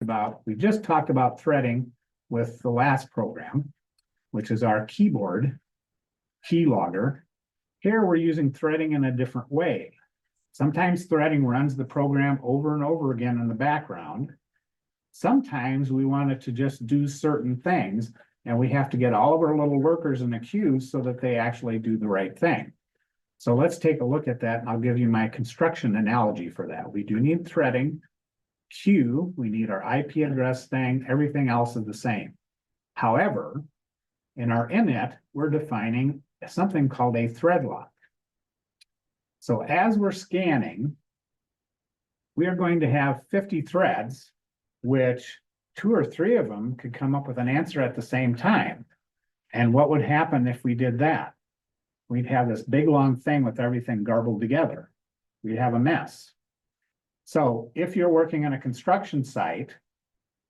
talked about threading with the last program, which is our keyboard keylogger. Here we're using threading in a different way. Sometimes threading runs the program over and over again in the background. Sometimes we want it to just do certain things, and we have to get all of our little workers in a queue so that they actually do the right thing. So let's take a look at that, and I'll give you my construction analogy for that. We do need threading, queue, we need our IP address thing, everything else is the same. However, in our init, we're defining something called a thread lock. So as we're scanning, we are going to have 50 threads, which 2 or 3 of them could come up with an answer at the same time. And what would happen if we did that? We'd have this big long thing with everything garbled together. We'd have a mess. So if you're working on a construction site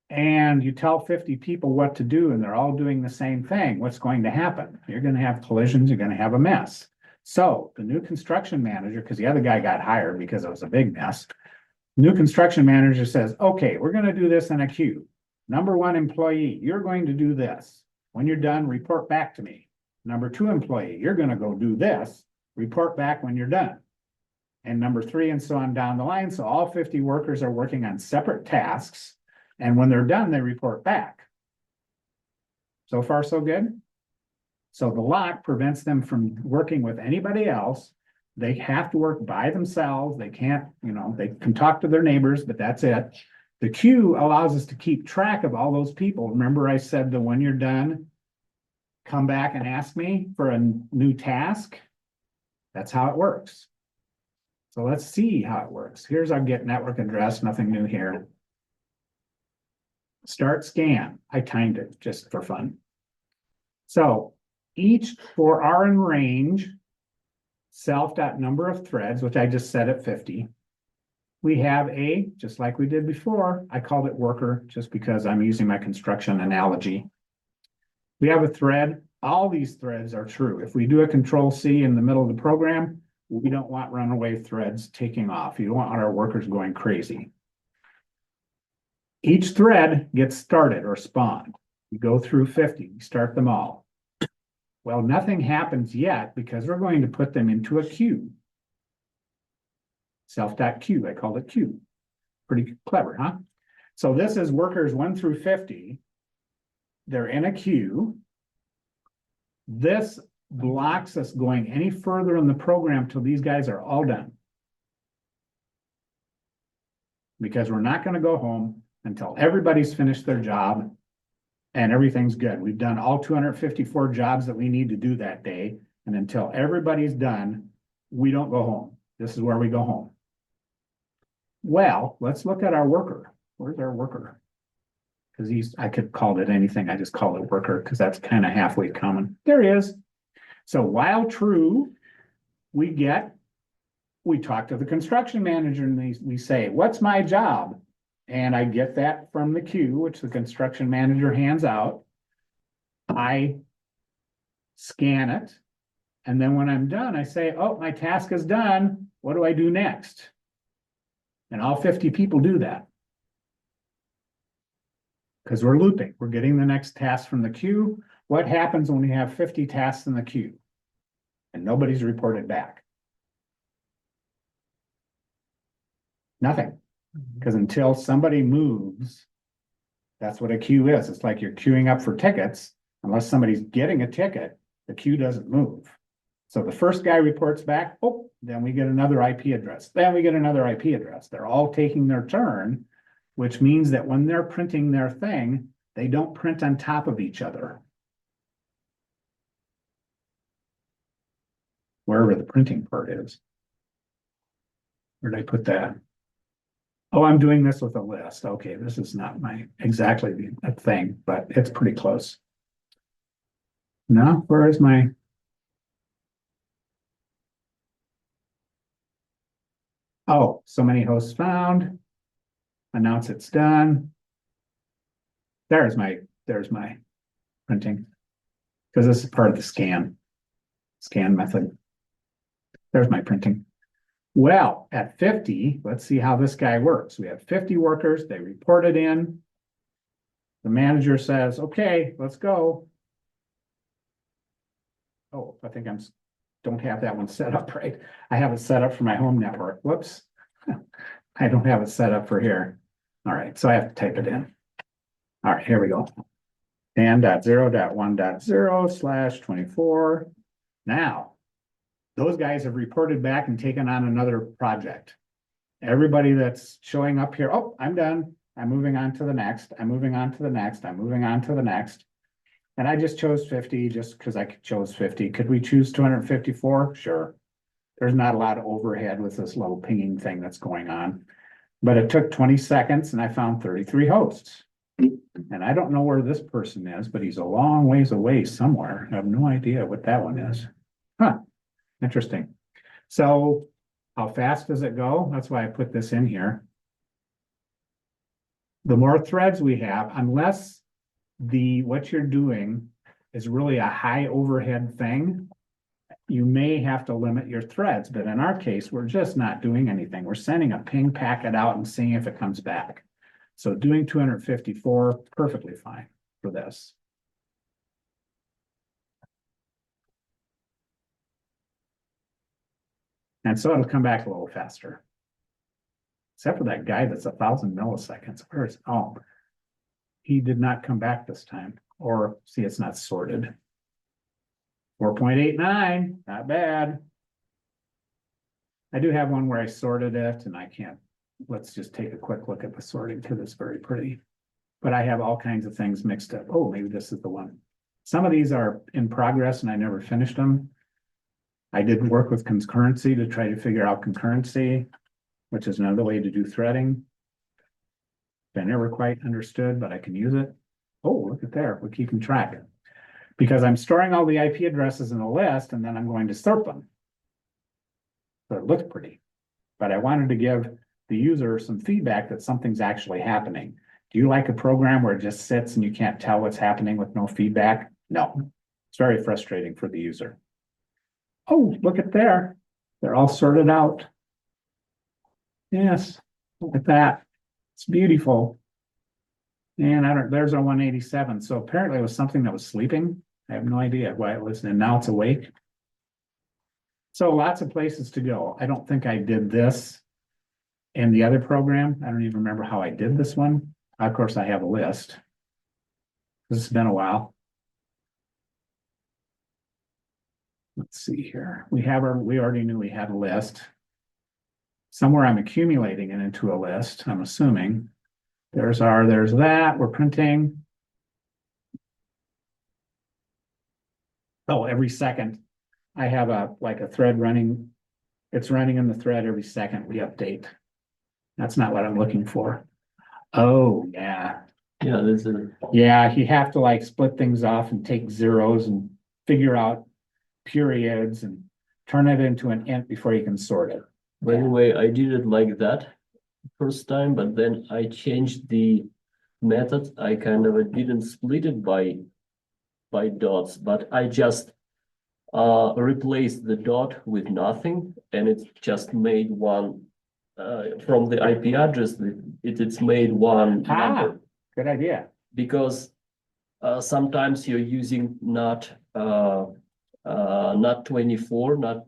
and you tell 50 people what to do and they're all doing the same thing, what's going to happen? You're going to have collisions, you're going to have a mess. So the new construction manager, because the other guy got hired because it was a big mess, new construction manager says, okay, we're going to do this in a queue. Number 1 employee, you're going to do this. When you're done, report back to me. Number 2 employee, you're going to go do this. Report back when you're done. And number 3, and so on down the line. So all 50 workers are working on separate tasks. And when they're done, they report back. So far, so good. So the lock prevents them from working with anybody else. They have to work by themselves. They can't, they can talk to their neighbors, but that's it. The queue allows us to keep track of all those people. Remember I said that when you're done, come back and ask me for a new task. That's how it works. So let's see how it works. Here's our get network address, nothing new here. Start scan. I timed it just for fun. So each for R in range, self.number of threads, which I just set at 50. We have just like we did before, I called it worker just because I'm using my construction analogy. We have a thread. All these threads are true. If we do a control C in the middle of the program, we don't want runaway threads taking off. You don't want our workers going crazy. Each thread gets started or spawned. We go through 50, we start them all. Well, nothing happens yet because we're going to put them into a queue. Self.queue, I called it queue. Pretty clever, huh? So this is workers 1 through 50. They're in a queue. This blocks us going any further in the program till these guys are all done. Because we're not going to go home until everybody's finished their job and everything's good. We've done all 254 jobs that we need to do that day. And until everybody's done, we don't go home. This is where we go home. Well, let's look at our worker. Where's our worker? Because I could call it anything. I just call it worker because that's kind of halfway common. There he is. So while true, we talk to the construction manager and we say, what's my job? And I get that from the queue, which the construction manager hands out. I scan it. And then when I'm done, I say, oh, my task is done. What do I do next? And all 50 people do that. Because we're looping. We're getting the next task from the queue. What happens when we have 50 tasks in the queue and nobody's reported back? Nothing. Because until somebody moves, that's what a queue is. It's like you're queuing up for tickets. Unless somebody's getting a ticket, the queue doesn't move. So the first guy reports back, oh, then we get another IP address. Then we get another IP address. They're all taking their turn, which means that when they're printing their thing, they don't print on top of each other. Wherever the printing part is. Where did I put that? Oh, I'm doing this with a list. Okay, this is not exactly a thing, but it's pretty close. No, where is my? Oh, so many hosts found. Announce it's done. There's my printing. Because this is part of the scan method. There's my printing. Well, at 50, let's see how this guy works. We have 50 workers, they reported in, The manager says, okay, let's go. Oh, I think don't have that one set up right. I have it set up for my home network. Whoops. I don't have it set up for here. All right, so I have to type it in. All right, here we go. Dan.0.1.0/24. Now, those guys have reported back and taken on another project. Everybody that's showing up here, oh, I'm done. I'm moving on to the next. I'm moving on to the next. I'm moving on to the next. And I just chose 50 just because I chose 50. Could we choose 254? Sure. There's not a lot of overhead with this little pinging thing that's going on. But it took 20 seconds and I found 33 hosts. And I don't know where this person is, but he's a long ways away somewhere. I have no idea what that one is. Huh, interesting. So how fast does it go? That's why I put this in here. The more threads we have, unless what you're doing is really a high overhead thing, you may have to limit your threads. But in our case, we're just not doing anything. We're sending a ping packet out and seeing if it comes back. So doing 254, perfectly fine for this. And so it'll come back a little faster. Except for that guy that's 1,000 milliseconds. Where is, oh, he did not come back this time. Or see, it's not sorted. 4.89, not bad. I do have one where I sorted it and I can't. Let's just take a quick look at the sorting because it's very pretty. But I have all kinds of things mixed up. Oh, maybe this is the one. Some of these are in progress and I never finished them. I did work with concurrency to try to figure out concurrency, which is another way to do threading. I never quite understood, but I can use it. Oh, look at there. We're keeping track. Because I'm storing all the IP addresses in a list and then I'm going to sort them. So it looks pretty. But I wanted to give the user some feedback that something's actually happening. Do you like a program where it just sits and you can't tell what's happening with no feedback? No, it's very frustrating for the user. Oh, look at there. They're all sorted out. Yes, look at that. It's beautiful. And there's our 187. So apparently it was something that was sleeping. I have no idea why it was, and now it's awake. So lots of places to go. I don't think I did this in the other program. I don't even remember how I did this one. Of course, I have a list. This has been a while. Let's see here. We already knew we had a list. Somewhere I'm accumulating it into a list, I'm assuming. There's that, we're printing. Oh, every second I have a thread running. It's running in the thread every second we update. That's not what I'm looking for. Oh, yeah. Yeah, there's a Yeah, you have to split things off and take zeros and figure out periods and turn it into an int before you can sort it. by the way, I did it like that first time, but then I changed the method. I kind of didn't split it by dots, but I just replaced the dot with nothing, and it just made one from the IP address. It's made one number. Good idea. Because sometimes you're using not 24, not